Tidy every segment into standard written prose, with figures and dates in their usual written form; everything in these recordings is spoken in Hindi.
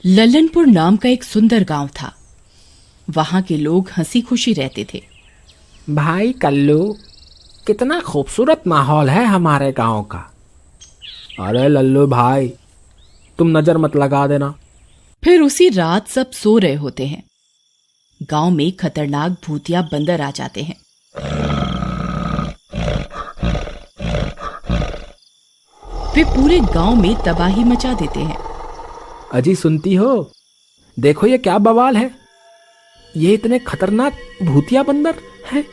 लल्लनपुर नाम का एक सुंदर गांव था। वहां के लोग हंसी खुशी रहते थे। भाई कल्लू, कितना खूबसूरत माहौल है हमारे गांव का। अरे लल्लू भाई, तुम नजर मत लगा देना। फिर उसी रात सब सो रहे होते हैं। गांव में खतरनाक भूतिया बंदर आ जाते हैं। वे पूरे गांव में तबाही मचा देते हैं। अजी सुनती हो, देखो ये क्या बवाल है। ये इतने खतरनाक भूतिया बंदर है।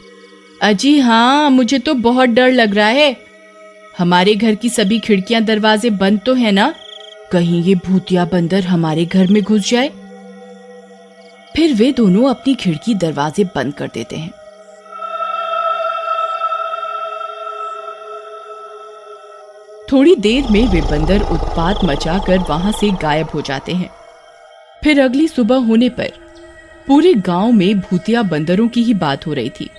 अजी हाँ, मुझे तो बहुत डर लग रहा है। हमारे घर की सभी खिड़कियां दरवाजे बंद तो है ना, कहीं ये भूतिया बंदर हमारे घर में घुस जाए। फिर वे दोनों अपनी खिड़की दरवाजे बंद कर देते हैं। थोड़ी देर में वे बंदर उत्पात मचाकर वहां से गायब हो जाते हैं। फिर अगली सुबह होने पर पूरे गांव में भूतिया बंदरों की ही बात हो रही थी।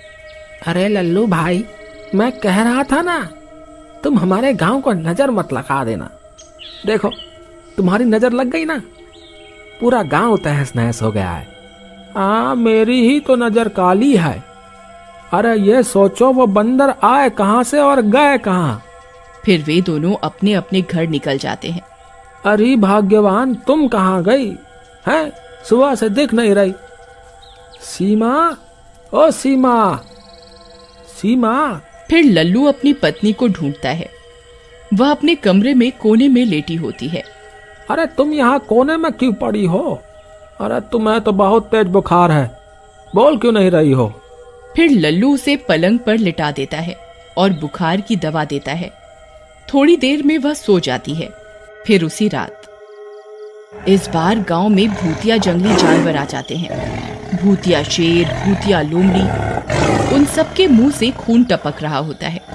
अरे लल्लू भाई, मैं कह रहा था ना, तुम हमारे गांव को नजर मत लगा देना। देखो, तुम्हारी नजर लग गई ना, पूरा गांव तहस नहस हो गया है। मेरी ही तो नजर काली है। अरे ये सोचो, वो बंदर आए कहां से और गए कहां। फिर वे दोनों अपने अपने घर निकल जाते हैं। अरे भाग्यवान, तुम कहां गई हैं? सुबह से दिख नहीं रही। सीमा, ओ सीमा, सीमा। फिर लल्लू अपनी पत्नी को ढूंढता है। वह अपने कमरे में कोने में लेटी होती है। अरे तुम यहाँ कोने में क्यों पड़ी हो? अरे तुम्हें तो बहुत तेज बुखार है, बोल क्यों नहीं रही हो? फिर लल्लू उसे पलंग पर लिटा देता है और बुखार की दवा देता है। थोड़ी देर में वह सो जाती है। फिर उसी रात इस बार गांव में भूतिया जंगली जानवर आ जाते हैं। भूतिया शेर, भूतिया लोमड़ी, उन सबके मुंह से खून टपक रहा होता है।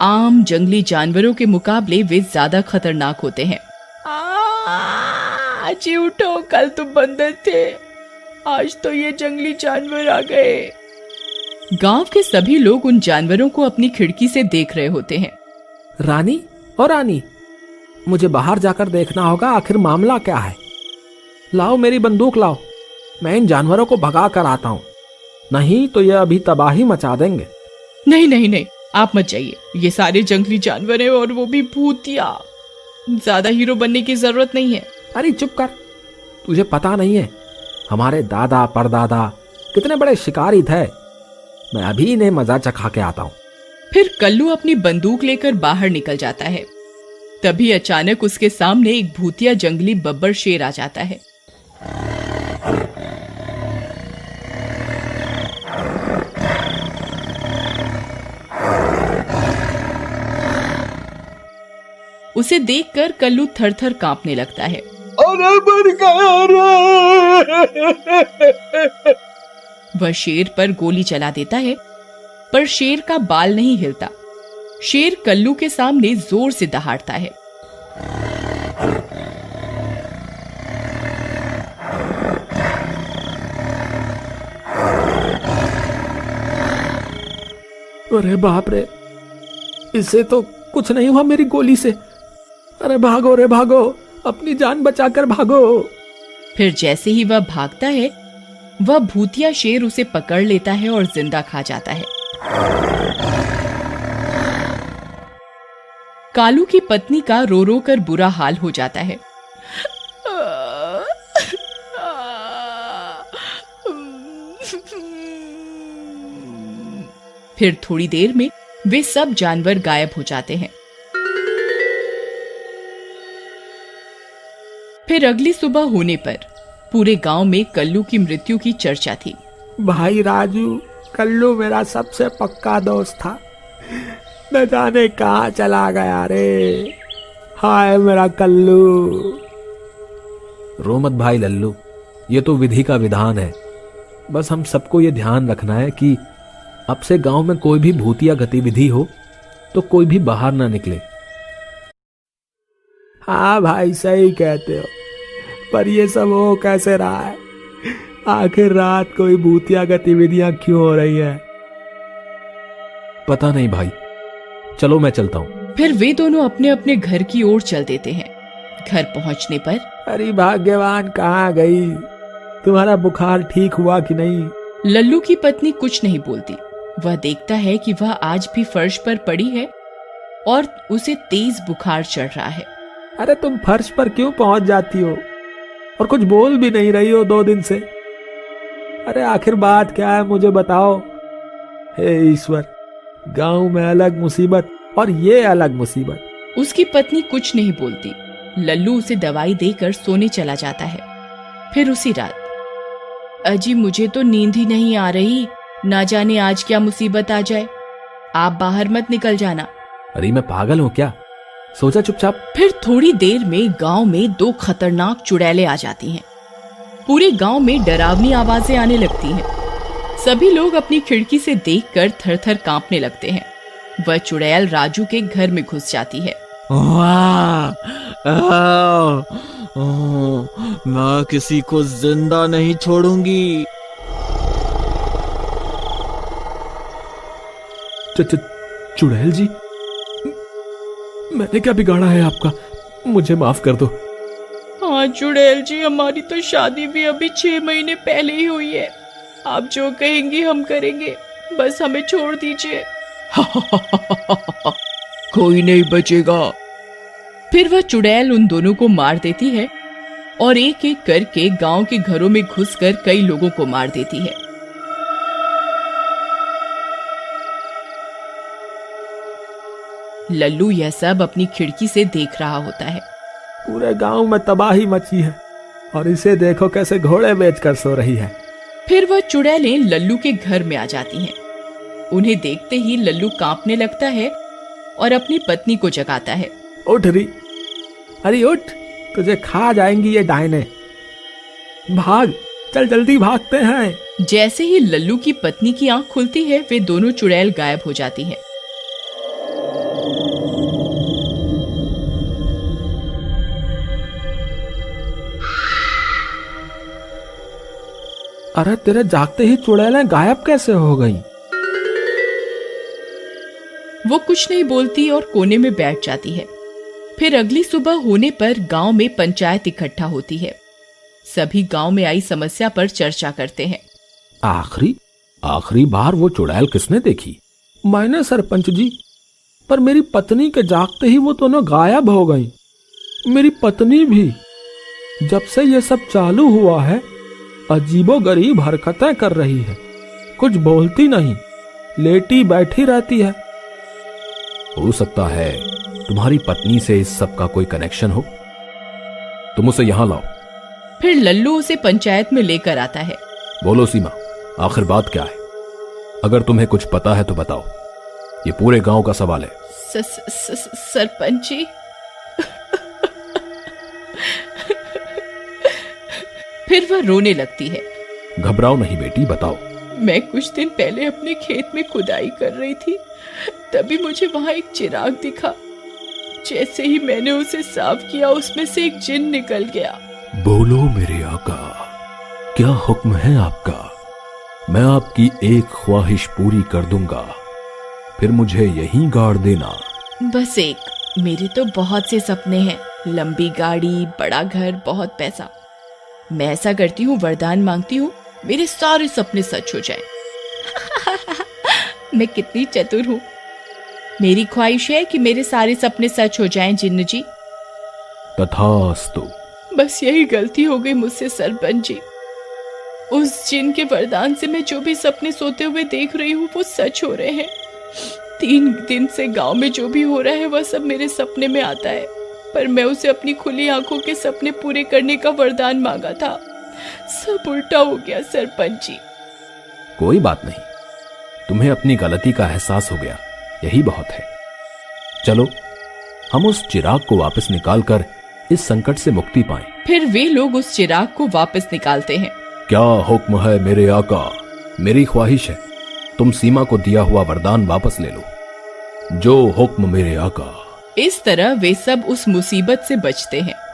आम जंगली जानवरों के मुकाबले वे ज्यादा खतरनाक होते हैं। जी उठो, कल तो बंदर थे, आज तो ये जंगली जानवर आ गए। गांव के सभी लोग उन जानवरों को अपनी खिड़की से देख रहे होते हैं। रानी, ओ रानी, मुझे बाहर जाकर देखना होगा, आखिर मामला क्या है। लाओ मेरी बंदूक लाओ, मैं इन जानवरों को भगा कर आता हूँ, नहीं तो ये अभी तबाही मचा देंगे। नहीं नहीं नहीं, आप मत जाइए। ये सारे जंगली जानवर हैं और वो भी भूतिया। ज्यादा हीरो बनने की जरूरत नहीं है। अरे चुप कर, तुझे पता नहीं है हमारे दादा परदादा कितने बड़े शिकारी थे। मैं अभी इन्हें मजा चखा के आता हूँ। फिर कल्लू अपनी बंदूक लेकर बाहर निकल जाता है। तभी अचानक उसके सामने एक भूतिया जंगली बब्बर शेर आ जाता है। उसे देखकर कल्लू थर-थर कांपने लगता है। अरे मर गया रे! वह शेर पर गोली चला देता है, पर शेर का बाल नहीं हिलता। शेर कल्लू के सामने जोर से दहाड़ता है। अरे बाप रे, इससे तो कुछ नहीं हुआ मेरी गोली से। अरे भागो रे भागो, अपनी जान बचाकर भागो। फिर जैसे ही वह भागता है, वह भूतिया शेर उसे पकड़ लेता है और जिंदा खा जाता है। कालू की पत्नी का रो रो कर बुरा हाल हो जाता है। फिर थोड़ी देर में वे सब जानवर गायब हो जाते हैं। फिर अगली सुबह होने पर पूरे गांव में कल्लू की मृत्यु की चर्चा थी। भाई राजू, कल्लू मेरा सबसे पक्का दोस्त था, न जाने कहाँ चला गया रे। हाय मेरा कल्लू। रो मत भाई लल्लू, ये तो विधि का विधान है। बस हम सबको ये ध्यान रखना है कि अब से गांव में कोई भी भूतिया गतिविधि हो तो कोई भी बाहर ना निकले। हाँ भाई सही कहते हो, पर ये सब हो कैसे रहा है? आखिर रात कोई भूतिया गतिविधियां क्यों हो रही है? पता नहीं भाई, चलो मैं चलता हूँ। फिर वे दोनों अपने अपने घर की ओर चल देते हैं। घर पहुंचने पर अरे भाग्यवान, कहाँ गई? तुम्हारा बुखार ठीक हुआ कि नहीं? लल्लू की पत्नी कुछ नहीं बोलती। वह देखता है कि वह आज भी फर्श पर पड़ी है और उसे तेज बुखार चढ़ रहा है। अरे तुम फर्श पर क्यों पहुंच जाती हो और कुछ बोल भी नहीं रही हो 2 दिन से? अरे आखिर बात क्या है, मुझे बताओ। हे ईश्वर, गांव में अलग मुसीबत और ये अलग मुसीबत। उसकी पत्नी कुछ नहीं बोलती। लल्लू उसे दवाई देकर सोने चला जाता है। फिर उसी रात, अजी मुझे तो नींद ही नहीं आ रही, ना जाने आज क्या मुसीबत आ जाए, आप बाहर मत निकल जाना। अरे मैं पागल हूँ क्या? सोचा चुपचाप। फिर थोड़ी देर में गांव में 2 खतरनाक चुड़ैलें आ जाती हैं। पूरे गांव में डरावनी आवाजें आने लगती हैं। सभी लोग अपनी खिड़की से देखकर थर-थर कांपने लगते हैं। वह चुड़ैल राजू के घर में घुस जाती है। मैं किसी को जिंदा नहीं छोड़ूंगी। चुड़ैल जी, मैंने क्या बिगाड़ा है आपका? मुझे माफ कर दो। हाँ चुड़ैल जी, हमारी तो शादी भी अभी 6 महीने पहले ही हुई है। आप जो कहेंगी हम करेंगे, बस हमें छोड़ दीजिए। कोई नहीं बचेगा। फिर वह चुड़ैल उन दोनों को मार देती है और एक एक करके गांव के घरों में घुसकर कई लोगों को मार देती है। लल्लू यह सब अपनी खिड़की से देख रहा होता है। पूरे गांव में तबाही मची है और इसे देखो कैसे घोड़े बेचकर सो रही है। फिर वह चुड़ैलें लल्लू के घर में आ जाती हैं। उन्हें देखते ही लल्लू कांपने लगता है और अपनी पत्नी को जगाता है। उठ रही, अरे उठ, तुझे खा जाएंगी ये डायने। भाग, चल जल्दी भागते हैं। जैसे ही लल्लू की पत्नी की आंख खुलती है, वे दोनों चुड़ैल गायब हो जाती हैं। अरे तेरे जागते ही चुड़ैलें गायब कैसे हो गई? वो कुछ नहीं बोलती और कोने में बैठ जाती है। फिर अगली सुबह होने पर गांव में पंचायत इकट्ठा होती है। सभी गांव में आई समस्या पर चर्चा करते हैं। आखिरी बार वो चुड़ैल किसने देखी? मैंने सरपंच जी, पर मेरी पत्नी के जागते ही वो दोनों गायब हो गई। मेरी पत्नी भी। जब से ये सब चालू हुआ है अजीबोगरीब हरकतें कर रही है, कुछ बोलती नहीं, लेटी बैठी रहती है। हो सकता है तुम्हारी पत्नी से इस सब का कोई कनेक्शन हो। तुम उसे यहां लाओ। फिर लल्लू उसे पंचायत में लेकर आता है। बोलो सीमा, आखिर बात क्या है? अगर तुम्हें कुछ पता है तो बताओ, ये पूरे गांव का सवाल है। सरपंच जी, फिर वह रोने लगती है। घबराओ नहीं बेटी, बताओ। मैं कुछ दिन पहले अपने खेत में खुदाई कर रही थी, तभी मुझे वहां एक चिराग दिखा। जैसे ही मैंने उसे साफ किया, उसमें से एक जिन निकल गया। बोलो मेरे आका, क्या हुक्म है आपका? मैं आपकी एक ख्वाहिश पूरी कर दूंगा, फिर मुझे यहीं गाड़ देना। बस एक। मेरे तो बहुत से सपने हैं, लंबी गाड़ी, बड़ा घर, बहुत पैसा। मैं ऐसा करती हूँ, वरदान मांगती हूँ, मेरे सारे सपने सच हो जाएं। मैं कितनी चतुर हूँ। मेरी ख्वाहिश है कि मेरे सारे सपने सच हो जाएं जिन्न जी। तथास्तु। बस यही गलती हो गई मुझसे सरपंच जी। उस जिन के वरदान से मैं जो भी सपने सोते हुए देख रही हूँ वो सच हो रहे हैं। 3 दिन से गांव में जो भी हो रहा है वह सब मेरे सपने में आता है, पर मैं उसे अपनी खुली आंखों के सपने पूरे करने का वरदान मांगा था। सब उल्टा हो गया सरपंच जी। कोई बात नहीं, तुम्हें अपनी गलती का एहसास हो गया, यही बहुत है। चलो हम उस चिराग को वापस निकालकर इस संकट से मुक्ति पाएं। फिर वे लोग उस चिराग को वापस निकालते हैं। क्या हुक्म है मेरे आका? मेरी ख्वाहिश है तुम सीमा को दिया हुआ वरदान वापस ले लो। जो हुक्म मेरे आका। इस तरह वे सब उस मुसीबत से बचते हैं